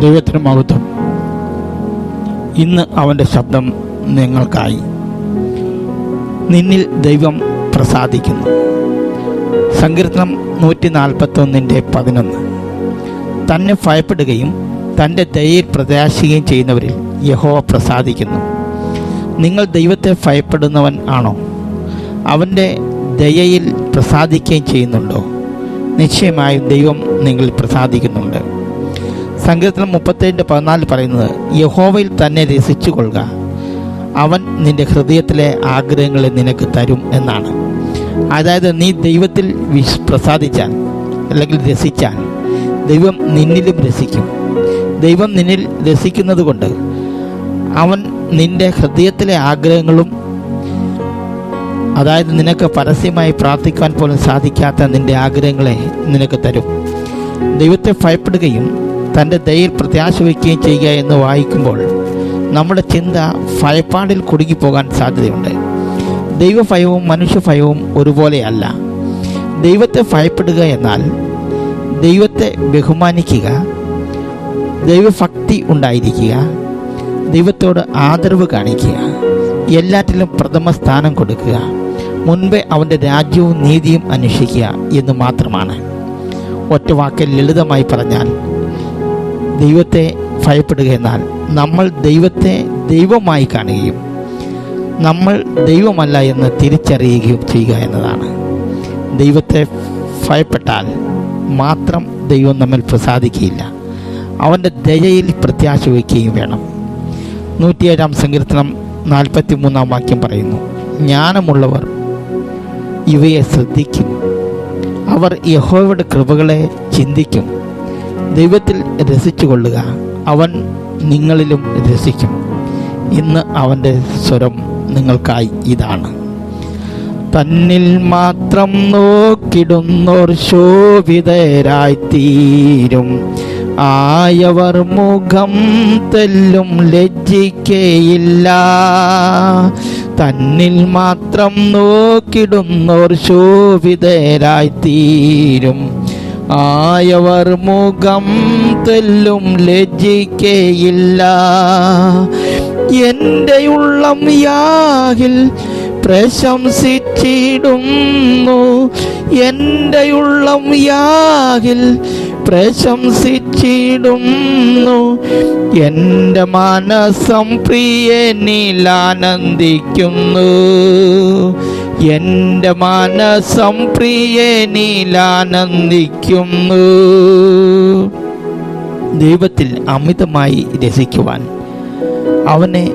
ദൈവത്തിന് മഹത്വം. ഇന്ന് അവൻ്റെ ശബ്ദം നിങ്ങൾക്കായി. നിന്നിൽ ദൈവം പ്രസാദിക്കുന്നു. സങ്കീർത്തനം 141:11. തന്നെ ഭയപ്പെടുകയും തൻ്റെ ദയയിൽ പ്രത്യാശിക്കുകയും ചെയ്യുന്നവരിൽ യഹോവ പ്രസാദിക്കുന്നു. നിങ്ങൾ ദൈവത്തെ ഭയപ്പെടുന്നവൻ ആണോ? അവൻ്റെ ദയയിൽ പ്രസാദിക്കുകയും ചെയ്യുന്നുണ്ടോ? നിശ്ചയമായും ദൈവം നിങ്ങളിൽ പ്രസാദിക്കുന്നുണ്ട്. സങ്കീർത്തനം 37:14 പറയുന്നത്, യഹോവയിൽ തന്നെ രസിച്ചു കൊള്ളുക, അവൻ നിൻ്റെ ഹൃദയത്തിലെ ആഗ്രഹങ്ങളെ നിനക്ക് തരും എന്നാണ്. അതായത് നീ ദൈവത്തിൽ പ്രസാദിച്ചാൽ അല്ലെങ്കിൽ രസിച്ചാൽ ദൈവം നിന്നിലും രസിക്കും. ദൈവം നിന്നിൽ രസിക്കുന്നത് കൊണ്ട് അവൻ നിൻ്റെ ഹൃദയത്തിലെ ആഗ്രഹങ്ങളും, അതായത് നിനക്ക് പരസ്യമായി പ്രാർത്ഥിക്കാൻ പോലും സാധിക്കാത്ത നിൻ്റെ ആഗ്രഹങ്ങളെ നിനക്ക് തരും. ദൈവത്തെ ഭയപ്പെടുകയും തൻ്റെ ദയയിൽ പ്രത്യാശ വയ്ക്കുകയും ചെയ്യുക എന്ന് വായിക്കുമ്പോൾ നമ്മുടെ ചിന്ത ഭയപ്പാടിൽ കുടുങ്ങിപ്പോകാൻ സാധ്യതയുണ്ട്. ദൈവഭയവും മനുഷ്യഭയവും ഒരുപോലെയല്ല. ദൈവത്തെ ഭയപ്പെടുക എന്നാൽ ദൈവത്തെ ബഹുമാനിക്കുക, ദൈവഭക്തി ഉണ്ടായിരിക്കുക, ദൈവത്തോട് ആദരവ് കാണിക്കുക, എല്ലാറ്റിലും പ്രഥമ സ്ഥാനം കൊടുക്കുക, മുൻപേ അവൻ്റെ രാജ്യവും നീതിയും അന്വേഷിക്കുക എന്ന് മാത്രമാണ്. ഒറ്റ വാക്കിൽ ലളിതമായി പറഞ്ഞാൽ, ദൈവത്തെ ഭയപ്പെടുക എന്നാൽ നമ്മൾ ദൈവത്തെ ദൈവമായി കാണുകയും നമ്മൾ ദൈവമല്ല എന്ന് തിരിച്ചറിയുകയും ചെയ്യുക എന്നതാണ്. ദൈവത്തെ ഭയപ്പെട്ടാൽ മാത്രം ദൈവം നമ്മിൽ പ്രസാദിക്കുകയില്ല, അവൻ്റെ ദയയിൽ പ്രത്യാശ വയ്ക്കുകയും വേണം. 107-ാം സങ്കീർത്തനം 43-ാം വാക്യം പറയുന്നു, ജ്ഞാനമുള്ളവർ ഇവയെ ശ്രദ്ധിക്കും, അവർ യഹോവയുടെ കൃപകളെ ചിന്തിക്കും. ദൈവത്തിൽ രസിച്ചു കൊള്ളുക, അവൻ നിങ്ങളിലും രസിക്കും. ഇന്ന് അവൻ്റെ സ്വരം നിങ്ങൾക്കായി ഇതാണ്. തന്നിൽ മാത്രം നോക്കിടുന്നോർ ശോഭിതരായിത്തീരും, ആയവർ മുഖം തെല്ലും ലജ്ജിക്കയില്ല. തന്നിൽ മാത്രം നോക്കിടുന്നോർ ശോഭിതരായിത്തീരും, ആയവർ മുഖം തെല്ലും ലജ്ജിക്കയില്ല. എൻ്റെ ഉള്ളം യാഹിൽ പ്രശംസിച്ചിടുന്നു, എൻ്റെ ഉള്ളം യാഹിൽ പ്രശംസിച്ചിടുന്നു. എൻ്റെ മനസ്സം പ്രിയനിൽ ആനന്ദിക്കുന്നു, എൻ്റെ മനസ്സം പ്രിയനിൽ ആനന്ദിക്കുന്നു. ദൈവത്തിൽ അമിതമായി രസിക്കുവാൻ, അവനെ